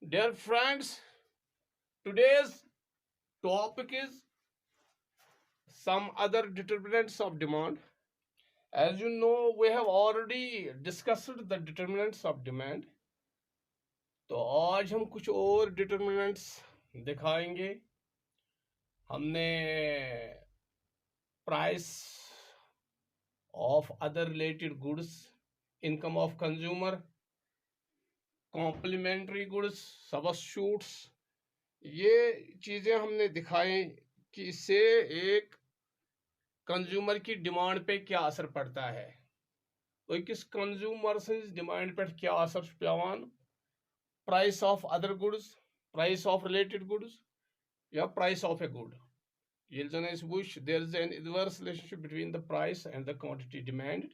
Dear friends, today's topic is some other determinants of demand. As you know, we have already discussed the determinants of demand. तो आज हम कुछ और determinants दिखाएंगे. हमने price of other related goods, income of consumer, complementary goods, substitutes, ये चीजें हमने दिखाई कि इससे एक कंज्यूमर की डिमांड पे क्या असर पड़ता है. अकिस कंज्यूमर सज डिमांड पे क्या असर पेवान price of other goods, price of related goods या प्राइस ऑफ ए गुड. ये जन which there is an inverse relationship between the price and the quantity demand.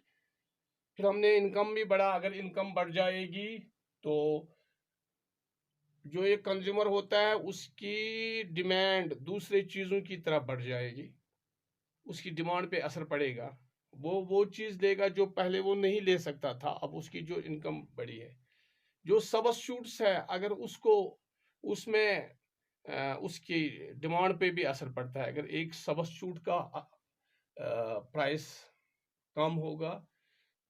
फिर हमने इनकम भी बढ़ा. अगर इनकम बढ़ जाएगी तो जो एक कंज्यूमर होता है उसकी डिमांड दूसरे चीजों की तरफ बढ़ जाएगी, उसकी डिमांड पे असर पड़ेगा. वो चीज लेगा जो पहले वो नहीं ले सकता था. अब उसकी जो इनकम बढ़ी है, जो सब्स्टिट्यूट्स है, अगर उसको उसमें उसकी डिमांड पे भी असर पड़ता है. अगर एक सब्स्टिट्यूट का प्राइस कम होगा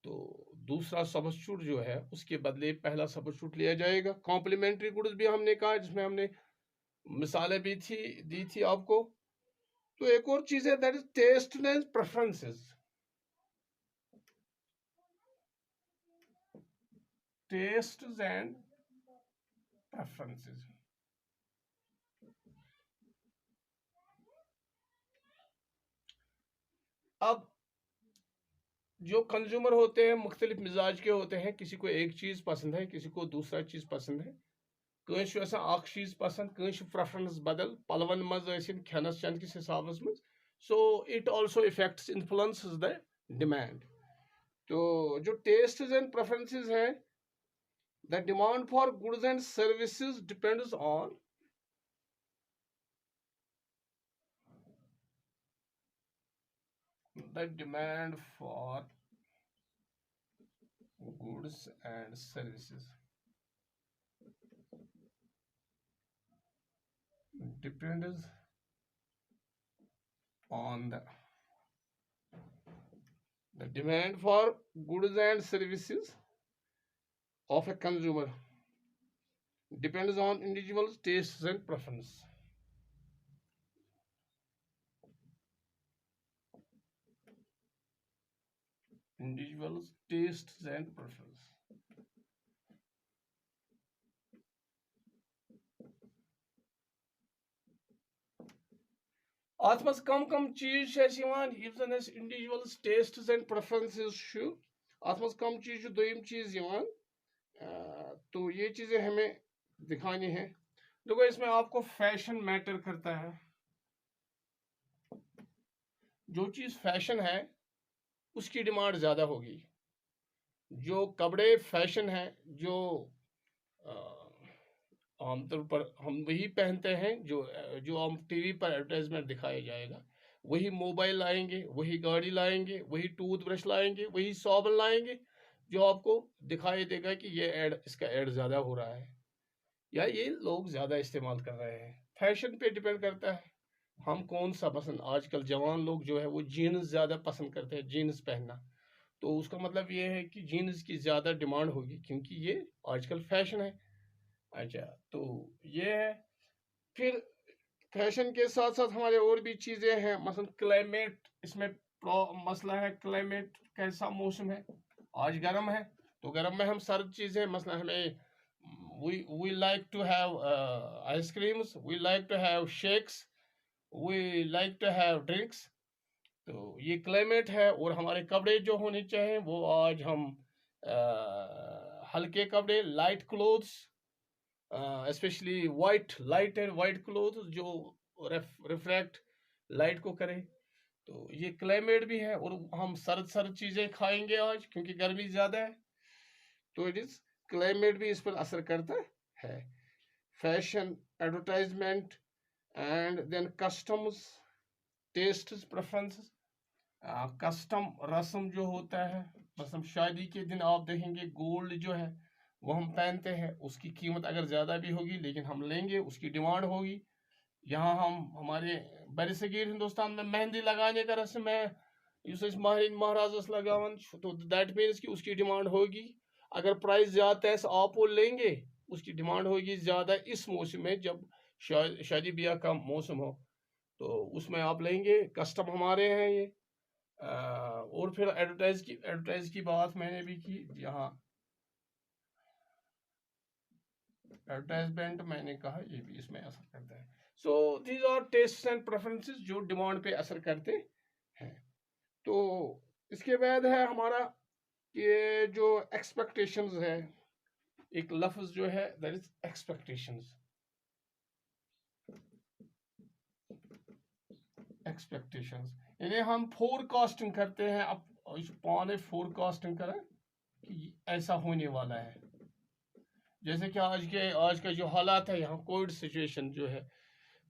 तो दूसरा सब्स्टिट्यूट जो है उसके बदले पहला सब्स्टिट्यूट लिया जाएगा. कॉम्प्लीमेंट्री गुड्स भी हमने कहा, जिसमें हमने मिसालें भी दी थी आपको. तो एक और चीज है, that is taste and preferences. Tastes and preferences. अब जो कंज्यूमर होते हैं मुख्तलिफ मिजाज के होते हैं. किसी को एक चीज पसंद है, किसी को दूसरा चीज पसंद है. चीज पसंद, प्रेफरेंस बदल पलवन मज खनस चन किस हिसाब मज. So it also effects influences the demand. तो जो टेस्ट एंड प्रेफरेंसेस है, the demand for goods and services depends on the demand for goods and services depends on the demand for goods and services of a consumer depends on individual tastes and preference. Individuals tastes and preference. अत मज कम चीज individuals tests and preferences. अत मज कम चीज दोयम चीज. तो ये चीजें हमें दिखानी है. देखो, इसमें आपको फैशन मैटर करता है. जो चीज फैशन है उसकी डिमांड ज्यादा होगी. जो कपड़े फैशन है, जो आमतौर पर हम वही पहनते हैं जो जो हम टीवी पर एडवर्टाइजमेंट दिखाया जाएगा. वही मोबाइल लाएंगे, वही गाड़ी लाएंगे, वही टूथब्रश लाएंगे, वही साबुन लाएंगे, जो आपको दिखाई देगा कि ये ऐड, इसका ऐड ज़्यादा हो रहा है या ये लोग ज़्यादा इस्तेमाल कर रहे हैं. फैशन पे डिपेंड करता है हम कौन सा पसंद. आजकल जवान लोग जो है वो जीन्स ज़्यादा पसंद करते हैं, जीन्स पहनना. तो उसका मतलब ये है कि जीन्स की ज़्यादा डिमांड होगी क्योंकि ये आजकल फैशन है. अच्छा, तो ये है. फिर फैशन के साथ साथ हमारे और भी चीज़ें हैं. मसलन क्लाइमेट, इसमें मसला है क्लाइमेट, कैसा मौसम है. आज गर्म है तो गर्म में हम सर्द चीज़ें, मसला हमें we like to have ice creams, we like to have shakes, we like to have drinks. तो ये क्लाइमेट है. और हमारे कपड़े जो होने चाहिए वो आज हम हल्के कपड़े, light clothes, specially white, light and white cloth जो रिफ्लेक्ट लाइट को करे. तो ये क्लाइमेट भी है. और हम सर्द सर्द चीज़ें खाएंगे आज क्योंकि गर्मी ज़्यादा है. तो इट इज़ क्लाइमेट भी इस पर असर करता है. Fashion, advertisement and then customs, taste, preferences. Custom, रस्म जो होता है, मतलब शादी के दिन आप देखेंगे गोल्ड जो है वो हम पहनते हैं, उसकी कीमत अगर ज़्यादा भी होगी लेकिन हम लेंगे, उसकी डिमांड होगी। यहाँ हम हमारे बरसगीर हिंदुस्तान में मेहंदी लगाने का रस्म है, माहरीन महाराजस लगावन, तो दैट मीन्स कि उसकी डिमांड होगी। अगर प्राइस ज़्यादा है आप वो लेंगे, उसकी डिमांड होगी ज़्यादा इस मौसम में, जब शादी ब्याह का मौसम हो तो उसमें आप लेंगे। कस्टम हमारे हैं ये। और फिर एडवर्टाइज की बात मैंने भी की। यहाँ एडवर्टाइजमेंट मैंने कहा ये भी इसमें असर करता है। So these are taste and preferences जो डिमांड पे असर करते हैं। तो इसके बाद है हमारा ये जो एक्सपेक्टेशंस है, एक लफ्ज जो है दैट इज एक्सपेक्टेशंस। एक्सपेक्टेशंस यानी हम फोरकास्टिंग करते हैं, अब पाने फोरकास्टिंग करें कि ऐसा होने वाला है। जैसे कि आज का जो हालात है, यहाँ कोविड सिचुएशन जो है,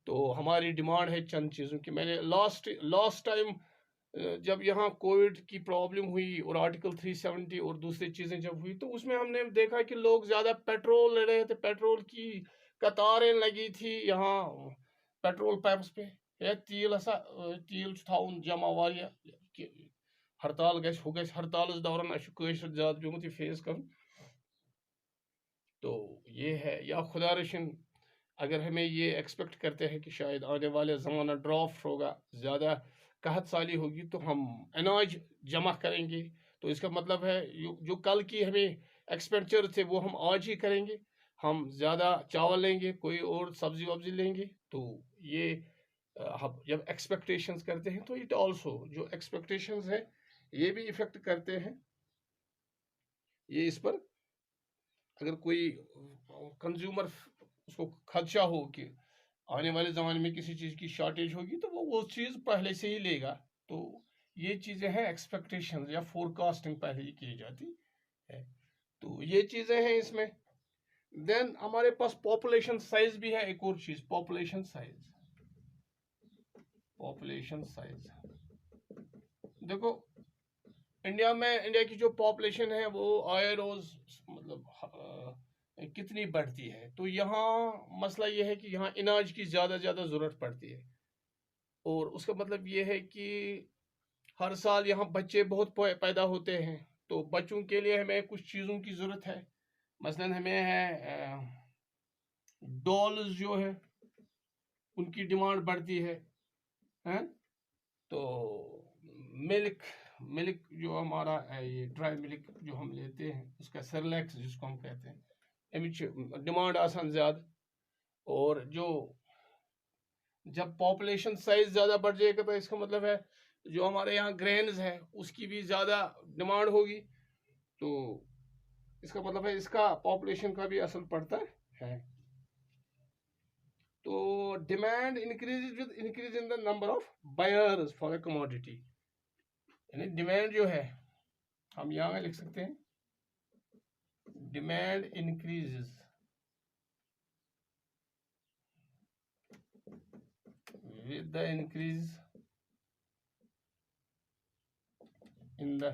तो हमारी डिमांड है चंद चीज़ों की। मैंने लास्ट टाइम जब यहाँ कोविड की प्रॉब्लम हुई और आर्टिकल 370 और दूसरी चीज़ें जब हुई, तो उसमें हमने देखा कि लोग ज़्यादा पेट्रोल ले रहे थे, पेट्रोल की कतारें लगी थी यहाँ पेट्रोल पंप्स पे। या तील हसा तील थाउन जमा वारिया कि हड़ताल गस हड़ताल दौरान ज़्यादा पेमुत ये फेस कर। तो ये है, या खुदा रशिन अगर हमें ये एक्सपेक्ट करते हैं कि शायद आने वाले ज़माना ड्राफ्ट होगा, ज़्यादा कहत साली होगी, तो हम अनाज जमा करेंगे। तो इसका मतलब है जो कल की हमें एक्सपेंडिचर थे वो हम आज ही करेंगे। हम ज़्यादा चावल लेंगे, कोई और सब्जी वब्जी लेंगे। तो ये हम जब एक्सपेक्टेशंस करते हैं तो इट ऑल्सो जो एक्सपेक्टेशंस है ये भी इफेक्ट करते हैं। ये इस पर अगर कोई कंज्यूमर उसको खदशा हो कि आने वाले ज़माने में किसी चीज़ की शॉर्टेज होगी, तो वो चीज़ पहले से ही लेगा। तो ये चीज़ें हैं एक्सपेक्टेशन या फोरकास्टिंग पहले ही की जाती है। तो ये चीज़ें हैं इसमें। देन हमारे पास पॉपुलेशन साइज भी है, एक और चीज़ पॉपुलेशन साइज। पॉपुलेशन साइज देखो, इंडिया की जो पॉपुलेशन है वो आए रोज मतलब कितनी बढ़ती है। तो यहाँ मसला ये है कि यहाँ अनाज की ज़्यादा ज़रूरत पड़ती है। और उसका मतलब ये है कि हर साल यहाँ बच्चे बहुत पैदा होते हैं, तो बच्चों के लिए हमें कुछ चीज़ों की ज़रूरत है। मसलन हमें है डॉल्स जो है उनकी डिमांड बढ़ती है। तो मिल्क मिल्क जो हमारा ये ड्राई मिल्क जो हम लेते हैं, उसका सेरेलैक्स जिसको हम कहते हैं, अमिच डिमांड आसान ज़्यादा। और जो जब पॉपुलेशन साइज ज़्यादा बढ़ जाएगा तो इसका मतलब है जो हमारे यहाँ ग्रेन्स है उसकी भी ज़्यादा डिमांड होगी। तो इसका मतलब है इसका पॉपुलेशन का भी असर पड़ता है। तो demand increase with increase in the number of buyers for a commodity. यानी डिमांड जो है हम यहाँ लिख सकते हैं demand increases with the increase in the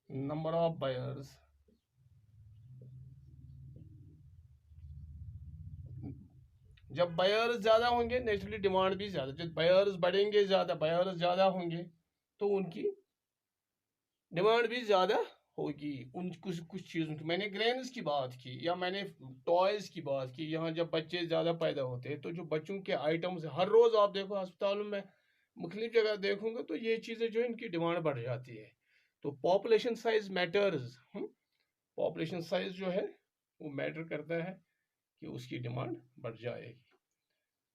number of buyers। जब बायर्स ज़्यादा होंगे नेचुरली डिमांड भी ज़्यादा, जब बायर्स बढ़ेंगे ज़्यादा, बायर्स ज़्यादा होंगे तो उनकी डिमांड भी ज़्यादा होगी। उन कुछ चीज़ों की मैंने ग्रेन्स की बात की या मैंने टॉयज़ की बात की। यहाँ जब बच्चे ज़्यादा पैदा होते हैं तो जो बच्चों के आइटम्स हर रोज़ आप देखो अस्पतालों में मुख्तलिफ जगह देखोगे तो ये चीज़ें जो इनकी डिमांड बढ़ जाती है। तो population size matters. Population size जो है वो मैटर करता है कि उसकी डिमांड बढ़ जाएगी।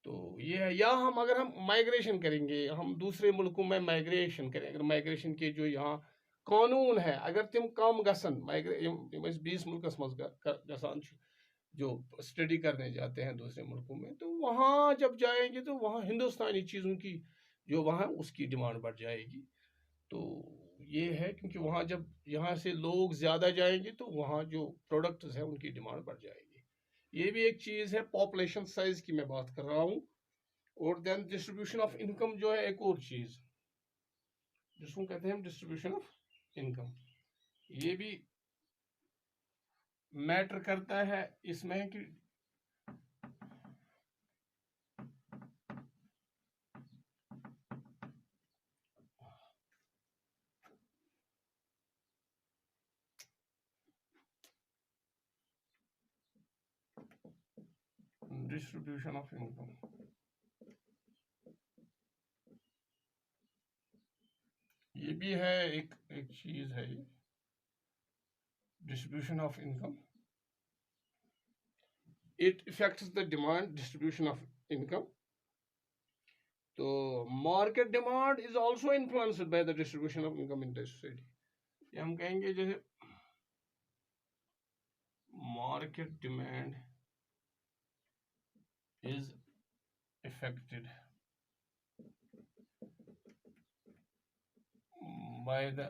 तो ये है। या हम अगर हम माइग्रेशन करेंगे, हम दूसरे मुल्कों में माइग्रेशन करें, अगर माइग्रेशन के जो यहाँ कानून है अगर तिम कम गसन 20 मुल्कस मज गसान जो स्टडी करने जाते हैं दूसरे मुल्कों में, तो वहाँ जब जाएंगे तो वहाँ हिंदुस्तानी चीज़ों की जो वहाँ उसकी डिमांड बढ़ जाएगी। तो ये है क्योंकि वहाँ जब यहाँ से लोग ज़्यादा जाएंगे तो वहाँ जो प्रोडक्ट्स हैं उनकी डिमांड बढ़ जाएगी। ये भी एक चीज़ है, पॉपुलेशन साइज की मैं बात कर रहा हूँ। और देन डिस्ट्रीब्यूशन ऑफ इनकम जो है एक और चीज़ जिसको कहते हैं हम डिस्ट्रीब्यूशन ऑफ इनकम। ये भी मैटर करता है इसमें कि डिस्ट्रीब्यूशन ऑफ इनकम, ये भी है एक एक चीज है ये distribution of income. It affects the demand distribution of income. So market demand is also influenced by the distribution of income in the society. ये हम कहेंगे जैसे market demand is affected by the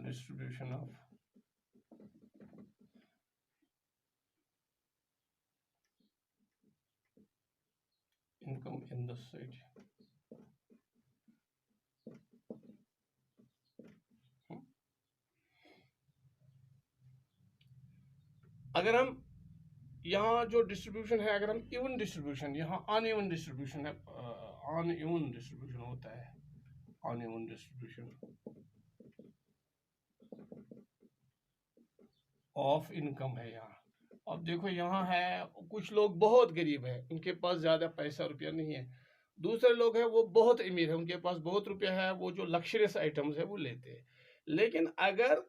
distribution of income in the society. अगर हम यहाँ जो distribution है, अगर हम इवन डिस्ट्रीब्यूशन, यहाँ अनइवन डिस्ट्रीब्यूशन है, अनइवन डिस्ट्रीब्यूशन होता है, अनइवन डिस्ट्रीब्यूशन ऑफ इनकम है यहाँ. अब देखो यहाँ है कुछ लोग बहुत गरीब है, उनके पास ज्यादा पैसा रुपया नहीं है. दूसरे लोग हैं वो बहुत अमीर है, उनके पास बहुत रुपया है, वो जो लग्जरियस आइटम्स है वो लेते हैं. लेकिन अगर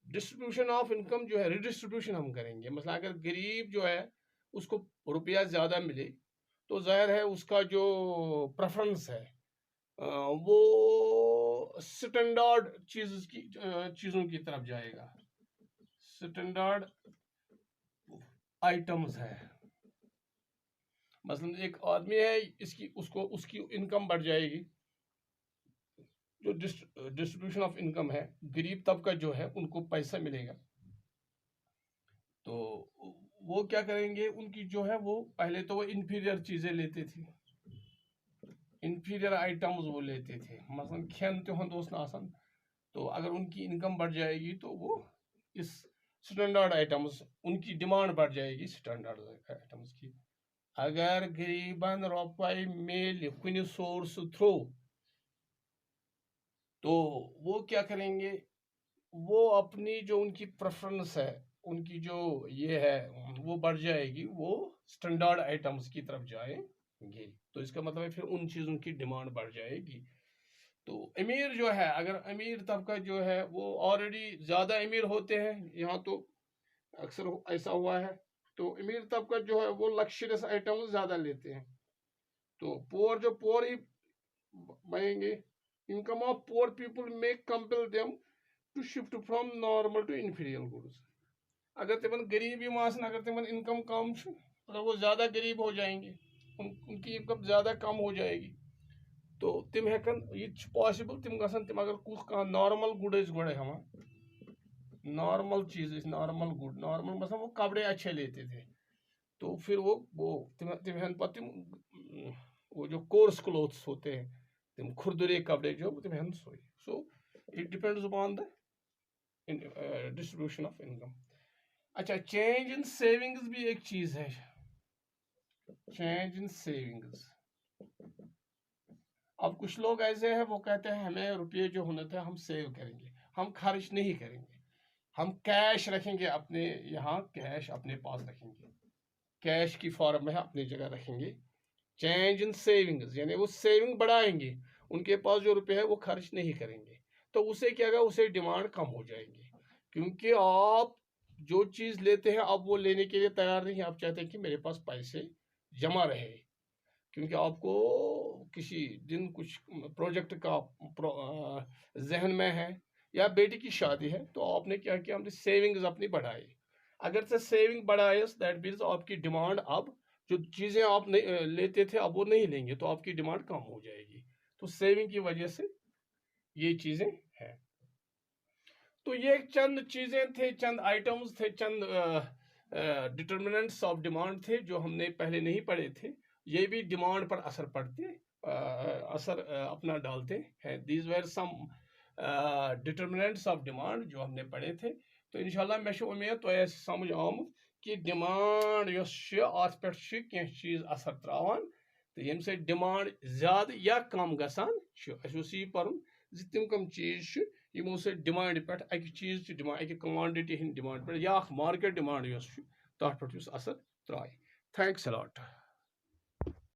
डिस्ट्रीब्यूशन ऑफ इनकम जो है रिडिस्ट्रीब्यूशन हम करेंगे, मतलब अगर गरीब जो है उसको रुपया ज्यादा मिले तो जाहिर है उसका जो प्रेफरेंस है वो स्टैंडर्ड चीजों की तरफ जाएगा, स्टैंडर्ड आइटम्स है. मसलन एक आदमी है, उसकी इनकम बढ़ जाएगी. जो डिस्ट्रीब्यूशन ऑफ इनकम है, गरीब तबका जो है उनको पैसा मिलेगा, तो वो क्या करेंगे, उनकी जो है वो पहले तो वो इन्फीरियर चीजें लेते थे, इन्फीरियर आइटम्स वो लेते थे, मसलन खेन तिहद ओस नआसान. तो अगर उनकी इनकम बढ़ जाएगी तो वो इस स्टैंडर्ड आइटम्स, उनकी डिमांड बढ़ जाएगी स्टैंडर्ड आइटम्स की. अगर गरीबन रुपये मिल कुन सोर्स थ्रू, तो वो क्या करेंगे, वो अपनी जो उनकी प्रेफरेंस है, उनकी जो ये है वो बढ़ जाएगी, वो स्टैंडर्ड आइटम्स की तरफ जाएंगे. तो इसका मतलब है फिर उन चीज़ों की डिमांड बढ़ जाएगी. तो अमीर जो है, अगर अमीर तबका जो है वो ऑलरेडी ज़्यादा अमीर होते हैं, यहाँ तो अक्सर ऐसा हुआ है, तो अमीर तबका जो है वो लग्जरियस आइटम्स ज़्यादा लेते हैं. तो पोअर ही बनेंगे. Income of poor people may compel them to shift from normal to inferior goods. अगर तिमन गरीब आसन, अगर तिमन इनकम कम, अगर वो ज़्यादा गरीब हो जाएंगे, उनकी इनकम ज़्यादा कम हो जाएगी, तो तिम हेकन, ये पॉसिबल तिम गसन, तिम अगर कुछ का नॉर्मल गुड गोड़े हम नॉर्मल चीज़, नॉर्मल गुड, नॉर्मल मतलब वो कपड़े अच्छे लेते थे, तो फिर वो तिम हेन पा तिम वो जो कोर्स क्लोथ्स होते हैं, तिम खुरदुरे कपड़े जो तिम हेन सोई. So it depends upon the distribution of income. अच्छा, चेंज इन सेविंग्स भी एक चीज है, चेंज इन सेविंग्स. अब कुछ लोग ऐसे हैं वो कहते हैं हमें रुपये जो होने थे हम सेव करेंगे, हम खर्च नहीं करेंगे, हम कैश रखेंगे अपने यहाँ, कैश अपने पास रखेंगे, कैश की फॉर्म में अपनी जगह रखेंगे. चेंज इन सेविंग्स यानी वो सेविंग बढ़ाएंगे, उनके पास जो रुपये है वो खर्च नहीं करेंगे. तो उसे क्या होगा, उसे डिमांड कम हो जाएगी, क्योंकि आप जो चीज़ लेते हैं आप वो लेने के लिए तैयार नहीं, आप चाहते हैं कि मेरे पास पैसे जमा रहे, क्योंकि आपको किसी दिन कुछ प्रोजेक्ट का जहन में है, या बेटी की शादी है, तो आपने क्या किया, हमने सेविंग्स अपनी बढ़ाई. अगर से सेविंग बढ़ाए दैट मीन्स आपकी डिमांड, अब जो चीज़ें आप नहीं लेते थे अब वो नहीं लेंगे, तो आपकी डिमांड कम हो जाएगी. तो सेविंग की वजह से ये चीज़ें हैं. तो ये चंद चीज़ें थे, चंद आइटम्स थे, चंद डिटर्मिनेंट्स ऑफ डिमांड थे जो हमने पहले नहीं पढ़े थे. ये भी डिमांड पर असर अपना डालते हैं. These were some determinants of demand जो हमने पढ़े थे. तो इंशाल्लाह मे उम्मीद तुम समझ आमुत कि डिमांड अत पे कह चीज असर त्रावान तो यम से डिमांड ज्यादा या कम गसान यह पर्न तम कम चीज यमो से डिमांड पे अक चीज डिमांड अक कमोडिटी हंद डिमांड पे या मार्केट डिमांड तथ पे असर त्राय थैंक्स अलॉट।